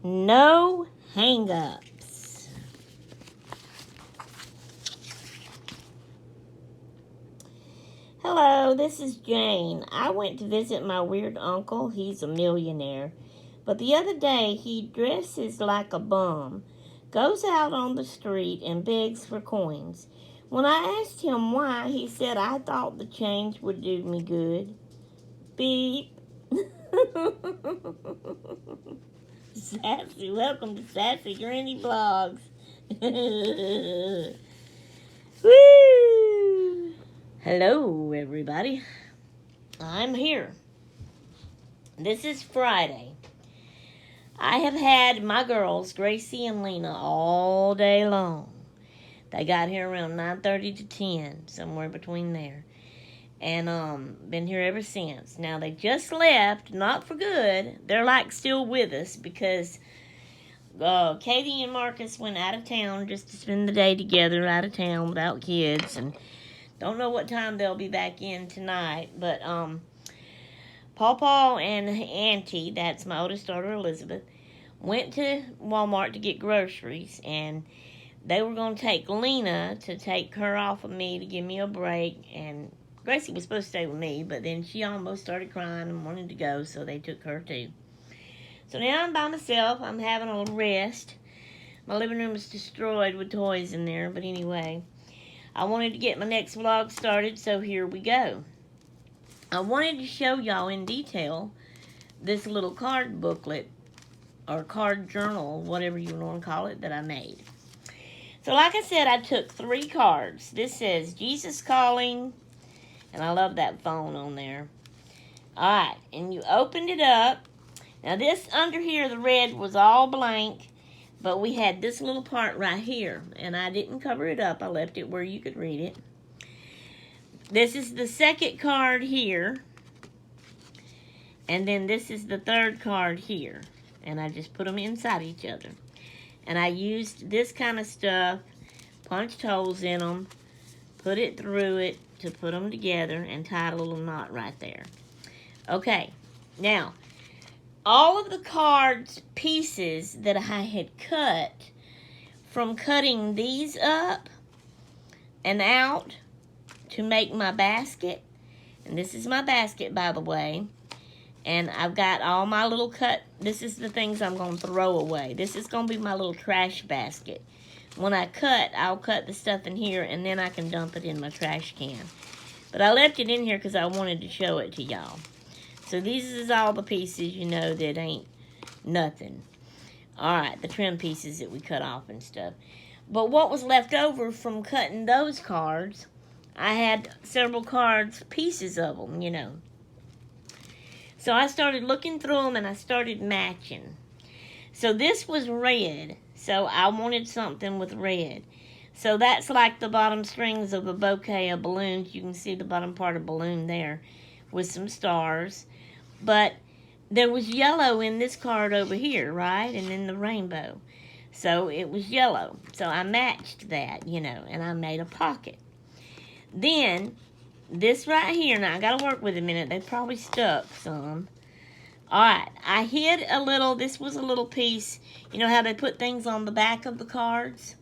No hang-ups. Hello, this is Jane. I went to visit my weird uncle. He's a millionaire. But the other day, he dresses like a bum, goes out on the street and begs for coins. When I asked him why, he said, I thought the change would do me good. Beep. Sassy, welcome to Sassy Granny Vlogs. Woo! Hello, everybody. I'm here. This is Friday. I have had my girls, Gracie and Lena, all day long. They got here around 9:30 to 10, somewhere between there. And been here ever since. Now, they just left, not for good. They're like still with us because Katie and Marcus went out of town just to spend the day together out of town without kids. And don't know what time they'll be back in tonight. But Paw and Auntie, that's my oldest daughter Elizabeth, went to Walmart to get groceries. And they were going to take Lena to take her off of me to give me a break. And Gracie was supposed to stay with me, but then she almost started crying and wanted to go, so they took her too. So now I'm by myself. I'm having a little rest. My living room is destroyed with toys in there, but anyway, I wanted to get my next vlog started, so here we go. I wanted to show y'all in detail this little card booklet, or card journal, whatever you want to call it, that I made. So like I said, I took 3 cards. This says, Jesus Calling. And I love that phone on there. Alright, and you opened it up. Now this under here, the red was all blank. But we had this little part right here. And I didn't cover it up. I left it where you could read it. This is the second card here. And then this is the third card here. And I just put them inside each other. And I used this kind of stuff. Punched holes in them. Put it through it to put them together and tied a little knot right there. Okay, now, all of the cards pieces that I had cut from cutting these up and out to make my basket, and this is my basket, by the way, and I've got all my little this is the things I'm going to throw away. This is going to be my little trash basket. When I cut, I'll cut the stuff in here, and then I can dump it in my trash can. But I left it in here because I wanted to show it to y'all. So these is all the pieces, you know, that ain't nothing. Alright, the trim pieces that we cut off and stuff. But what was left over from cutting those cards, I had several cards, pieces of them, you know. So I started looking through them, and I started matching. So this was red. So I wanted something with red. So that's like the bottom strings of a bouquet of balloons. You can see the bottom part of balloon there with some stars. But there was yellow in this card over here, right? And then the rainbow. So it was yellow. So I matched that, you know, and I made a pocket. Then this right here, now I got to work with it a minute. They probably stuck some. Alright, I hid a little, this was a little piece, you know how they put things on the back of the cards?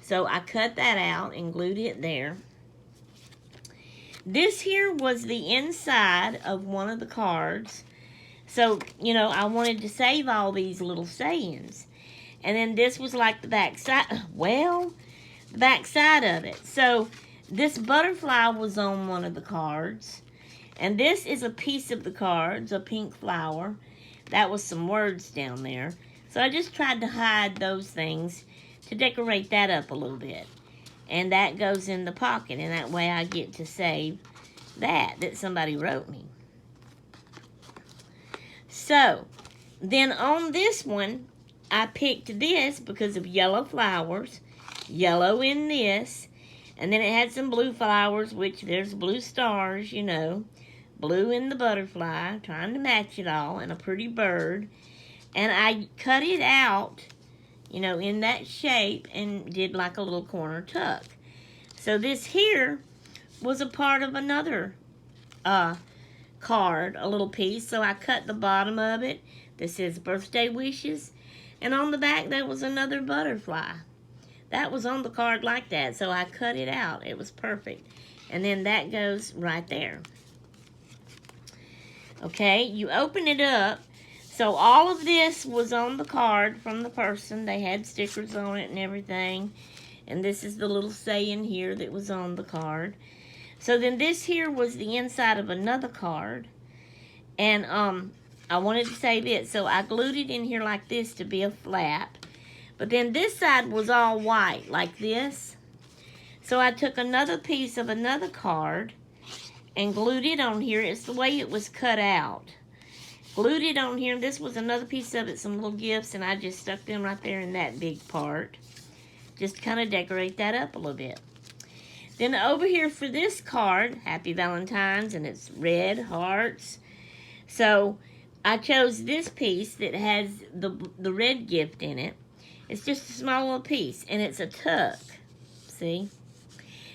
So I cut that out and glued it there. This here was the inside of one of the cards. So, you know, I wanted to save all these little sayings. And then this was like the back side, well, the back side of it. So this butterfly was on one of the cards. And this is a piece of the cards, a pink flower. That was some words down there. So I just tried to hide those things to decorate that up a little bit. And that goes in the pocket. And that way I get to save that somebody wrote me. So, then on this one, I picked this because of yellow flowers. Yellow in this. And then it had some blue flowers, which there's blue stars, you know. Blue in the butterfly, trying to match it all, and a pretty bird. And I cut it out, you know, in that shape and did like a little corner tuck. So this here was a part of another card, a little piece. So I cut the bottom of it. that says birthday wishes. And on the back, there was another butterfly. That was on the card like that, so I cut it out. It was perfect. And then that goes right there. Okay, you open it up. So all of this was on the card from the person. They had stickers on it and everything. And this is the little saying here that was on the card. So then this here was the inside of another card. And I wanted to save it, so I glued it in here like this to be a flap. But then this side was all white, like this. So I took another piece of another card and glued it on here. It's the way it was cut out. Glued it on here. This was another piece of it, some little gifts, and I just stuck them right there in that big part. Just to kind of decorate that up a little bit. Then over here for this card, Happy Valentine's, and it's red hearts. So I chose this piece that has the red gift in it. It's just a small little piece, and it's a tuck. See?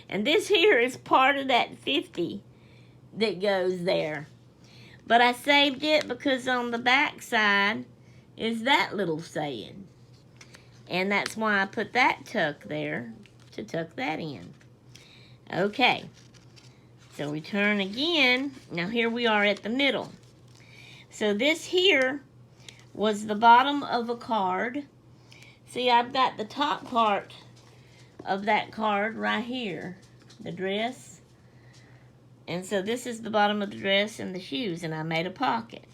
And this here is part of that 50 that goes there. But I saved it because on the back side is that little saying. And that's why I put that tuck there, to tuck that in. Okay. So we turn again. Now here we are at the middle. So this here was the bottom of a card. See, I've got the top part of that card right here, the dress. And so this is the bottom of the dress and the shoes, and I made a pocket.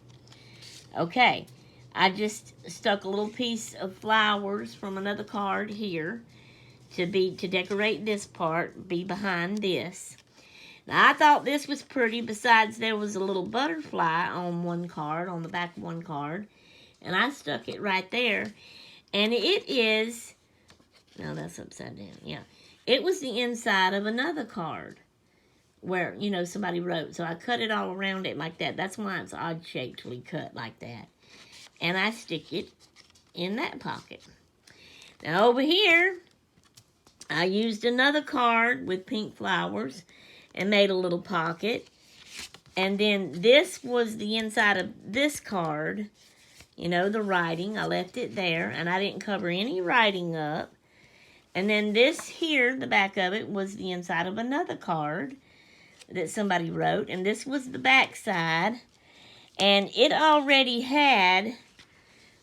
Okay, I just stuck a little piece of flowers from another card here to decorate this part, be behind this. Now, I thought this was pretty. Besides, there was a little butterfly on one card, on the back of one card. And I stuck it right there. And it is, no, that's upside down, yeah. It was the inside of another card where, you know, somebody wrote. So I cut it all around it like that. That's why it's odd-shapedly cut like that. And I stick it in that pocket. Now, over here, I used another card with pink flowers and made a little pocket. And then this was the inside of this card. You know, the writing. I left it there. And I didn't cover any writing up. And then this here, the back of it, was the inside of another card that somebody wrote. And this was the back side. And it already had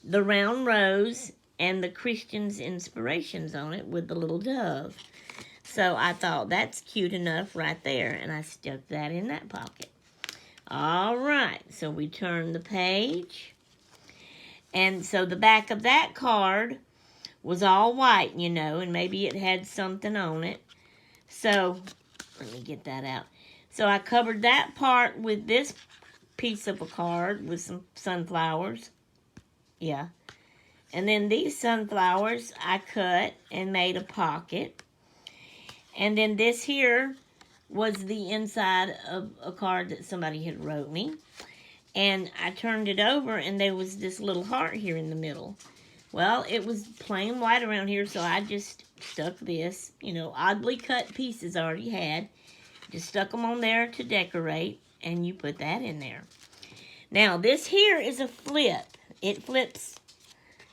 the round rose and the Christian's inspirations on it with the little dove. So I thought that's cute enough right there, and I stuck that in that pocket. All right, so we turn the page. And so the back of that card was all white, you know, and maybe it had something on it. So, let me get that out. So I covered that part with this piece of a card with some sunflowers. Yeah. And then these sunflowers I cut and made a pocket. And then this here was the inside of a card that somebody had wrote me. And I turned it over and there was this little heart here in the middle. Well, it was plain white around here, so I just stuck this, you know, oddly cut pieces I already had. Just stuck them on there to decorate, and you put that in there. Now, this here is a flip. It flips.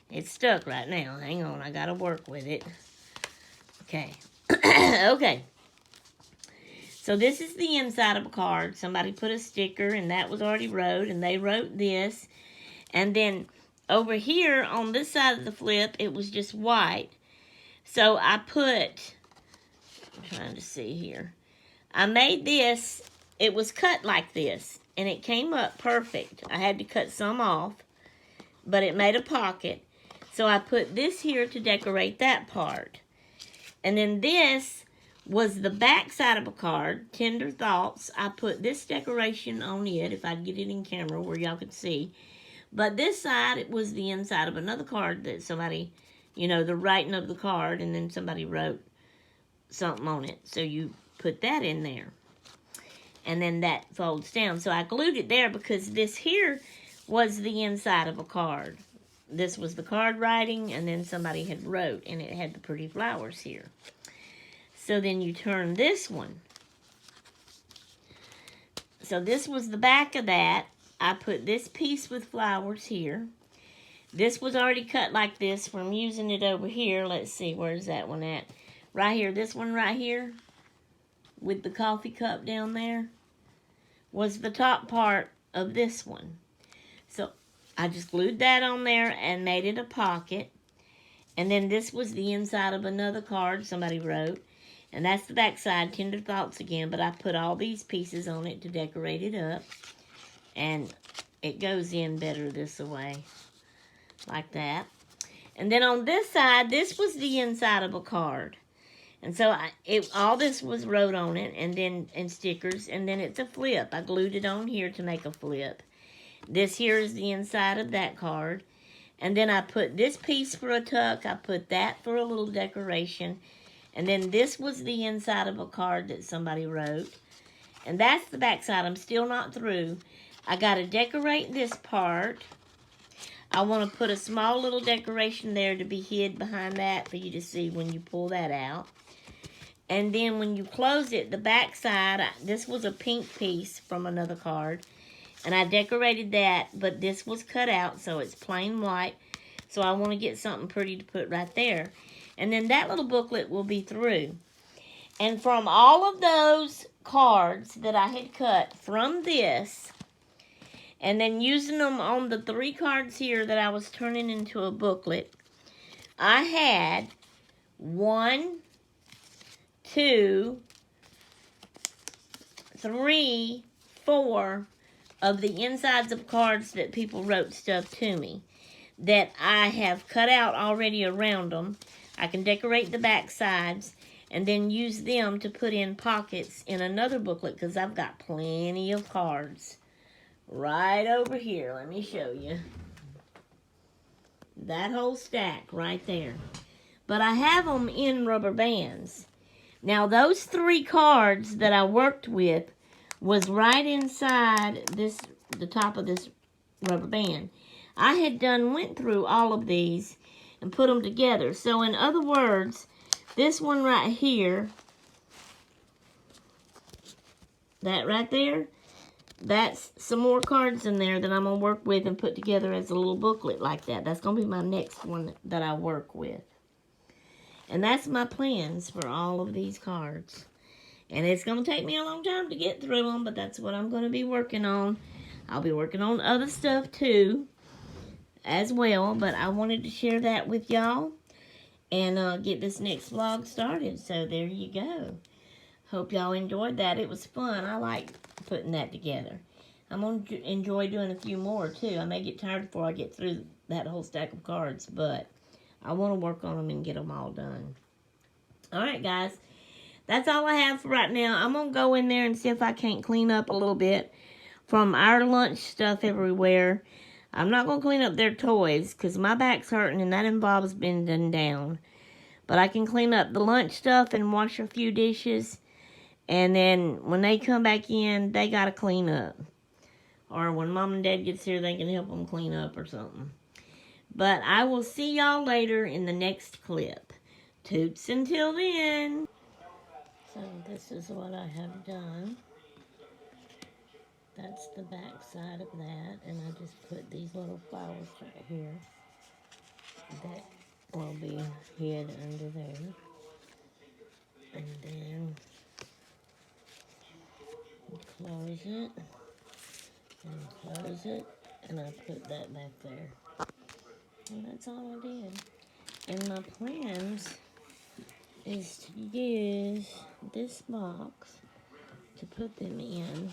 It's stuck right now. Hang on, I gotta work with it. Okay. Okay. So this is the inside of a card. Somebody put a sticker, and that was already wrote, and they wrote this. And then over here on this side of the flip, it was just white. So I put, I'm trying to see here. I made this, it was cut like this, and it came up perfect. I had to cut some off, but it made a pocket. So I put this here to decorate that part. And then this was the back side of a card, Tender Thoughts. I put this decoration on it, if I could get it in camera where y'all could see. But this side, it was the inside of another card that somebody, you know, the writing of the card, and then somebody wrote something on it. So you put that in there. And then that folds down. So I glued it there because this here was the inside of a card. This was the card writing, and then somebody had wrote, and it had the pretty flowers here. So then you turn this one. So this was the back of that. I put this piece with flowers here. This was already cut like this from using it over here. Let's see, where's that one at? Right here, this one right here with the coffee cup down there was the top part of this one. So I just glued that on there and made it a pocket. And then this was the inside of another card somebody wrote. And that's the back side, Tender Thoughts again. But I put all these pieces on it to decorate it up. And it goes in better this way. Like that. And then on this side, this was the inside of a card. And so all this was wrote on it and stickers. And then it's a flip. I glued it on here to make a flip. This here is the inside of that card. And then I put this piece for a tuck. I put that for a little decoration. And then this was the inside of a card that somebody wrote. And that's the back side. I'm still not through. I got to decorate this part. I want to put a small little decoration there to be hid behind that for you to see when you pull that out. And then when you close it, the back side, this was a pink piece from another card. And I decorated that, but this was cut out, so it's plain white. So I want to get something pretty to put right there. And then that little booklet will be through. And from all of those cards that I had cut from this, and then using them on the 3 cards here that I was turning into a booklet, I had 1, 2, 3, 4 of the insides of cards that people wrote stuff to me that I have cut out already around them. I can decorate the back sides and then use them to put in pockets in another booklet because I've got plenty of cards right over here. Let me show you. That whole stack right there. But I have them in rubber bands. Now those 3 cards that I worked with was right inside the top of this rubber band. I had went through all of these and put them together. So in other words, this one right here, that right there, that's some more cards in there that I'm going to work with and put together as a little booklet like that. That's going to be my next one that I work with. And that's my plans for all of these cards. And it's going to take me a long time to get through them, but that's what I'm going to be working on. I'll be working on other stuff too, as well. But I wanted to share that with y'all and get this next vlog started. So there you go. Hope y'all enjoyed that. It was fun. I like putting that together. I'm going to enjoy doing a few more too. I may get tired before I get through that whole stack of cards, but I want to work on them and get them all done. Alright guys. That's all I have for right now. I'm going to go in there and see if I can't clean up a little bit from our lunch stuff everywhere. I'm not going to clean up their toys because my back's hurting and that involves bending down. But I can clean up the lunch stuff and wash a few dishes. And then when they come back in, they got to clean up. Or when Mom and Dad gets here, they can help them clean up or something. But I will see y'all later in the next clip. Toots until then. So this is what I have done. That's the back side of that. And I just put these little flowers right here. That will be hid under there. And then close it. And close it. And I put that back there. And that's all I did. And my plans is to use this box to put them in.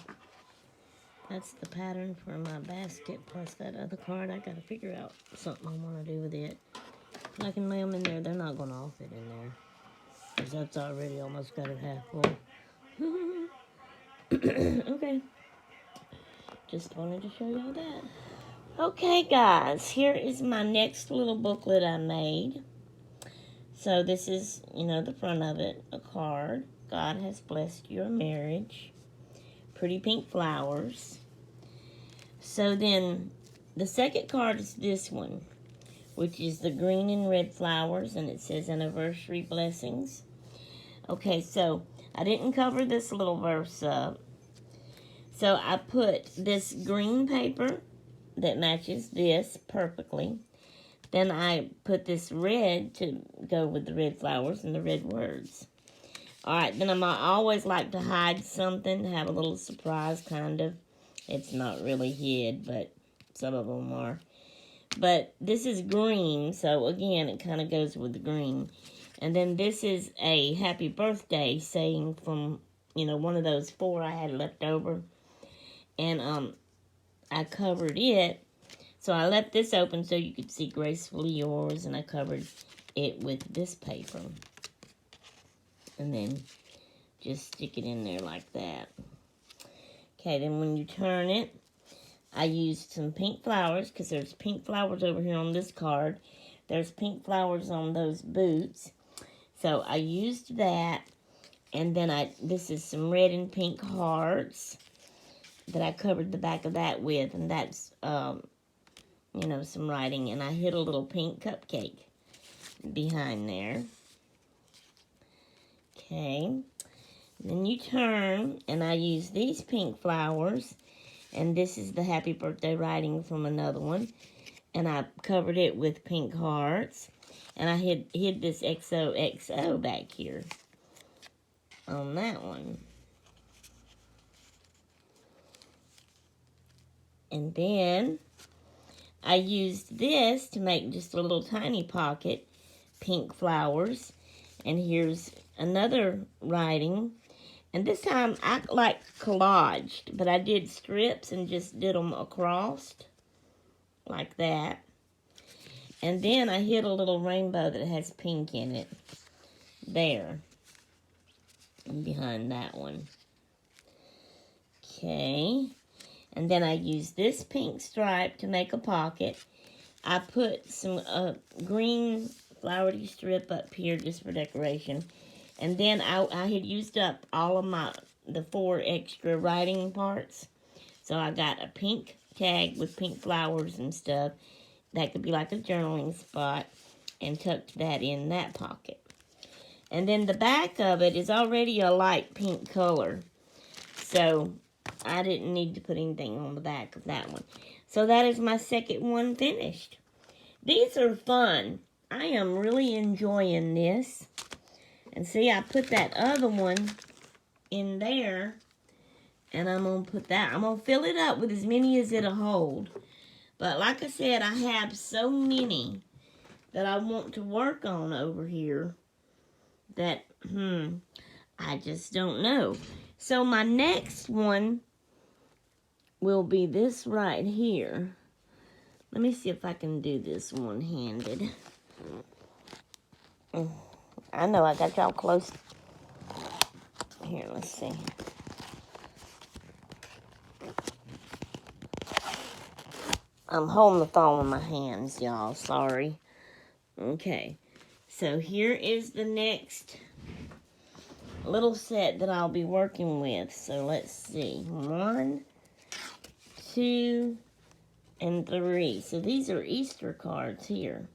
That's the pattern for my basket plus that other card. I gotta figure out something I want to do with it. I can lay them in there. They're not gonna all fit in there because that's already almost got it half full. Okay. Just wanted to show y'all that. Okay, guys. Here is my next little booklet I made. So this is, the front of it, a card. God has blessed your marriage. Pretty pink flowers. So then, the second card is this one, which is the green and red flowers, and it says anniversary blessings. Okay, so I didn't cover this little verse up. So I put this green paper that matches this perfectly. then I put this red to go with the red flowers and the red words. Alright, then I always like to hide something, have a little surprise kind of. It's not really hid, but some of them are. But this is green, so again, it kind of goes with the green. And then this is a happy birthday saying from, one of those 4 I had left over. And I covered it. So I left this open so you could see Gracefully Yours, and I covered it with this paper. And then just stick it in there like that. Okay, then when you turn it, I used some pink flowers, because there's pink flowers over here on this card. There's pink flowers on those boots. So I used that, and then this is some red and pink hearts that I covered the back of that with, and that's, some writing, and I hid a little pink cupcake behind there. Okay, then you turn, and I use these pink flowers, and this is the happy birthday writing from another one, and I covered it with pink hearts, and I hid this XOXO back here on that one. And then I used this to make just a little tiny pocket, pink flowers, and here's another writing. And this time I collaged, but I did strips and just did them across like that. And then I hid a little rainbow that has pink in it there and behind that one. Okay. And then I used this pink stripe to make a pocket. I put some green flowery strip up here just for decoration. And then I had used up all of the 4 extra writing parts. So I got a pink tag with pink flowers and stuff. That could be like a journaling spot. And tucked that in that pocket. And then the back of it is already a light pink color. So I didn't need to put anything on the back of that one. So that is my second one finished. These are fun. I am really enjoying this. And see, I put that other one in there. And I'm going to put that. I'm going to fill it up with as many as it'll hold. But like I said, I have so many that I want to work on over here that, I just don't know. So my next one will be this right here. Let me see if I can do this one-handed. I know I got y'all close. Here, let's see. I'm holding the phone in my hands, y'all. Sorry. Okay. So here is the next little set that I'll be working with. So let's see. 1, 2, and 3. So these are Easter cards here.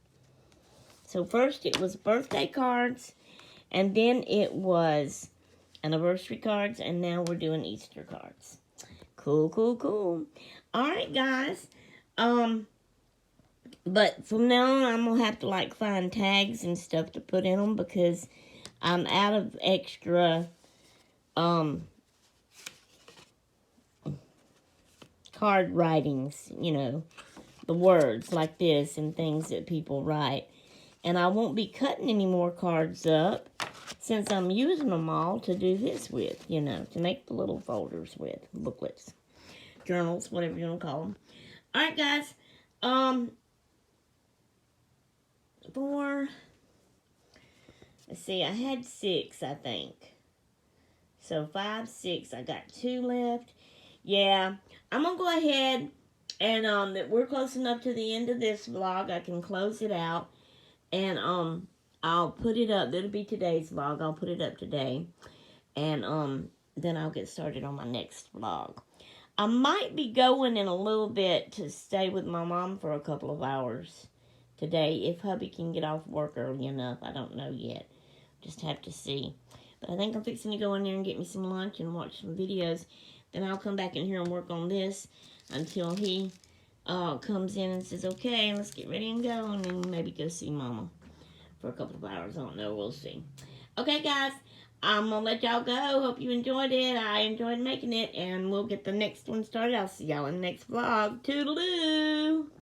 So first it was birthday cards, and then it was anniversary cards, and now we're doing Easter cards. Cool, cool, cool. Alright, guys. But from now on, I'm going to have to, find tags and stuff to put in them, because I'm out of extra, card writings, the words like this and things that people write. And I won't be cutting any more cards up since I'm using them all to do this with, to make the little folders with, booklets, journals, whatever you want to call them. Alright, guys, 4, let's see, I had 6, I think. So 5, 6, I got 2 left. Yeah, I'm going to go ahead and, that we're close enough to the end of this vlog, I can close it out. And, I'll put it up. That'll be today's vlog. I'll put it up today. And, then I'll get started on my next vlog. I might be going in a little bit to stay with my mom for a couple of hours today. If hubby can get off work early enough. I don't know yet. Just have to see. But I think I'm fixing to go in there and get me some lunch and watch some videos. Then I'll come back in here and work on this until he comes in and says, okay, let's get ready and go, and then maybe go see Mama for a couple of hours. I don't know. We'll see. Okay, guys. I'm going to let y'all go. Hope you enjoyed it. I enjoyed making it, and we'll get the next one started. I'll see y'all in the next vlog. Toodaloo!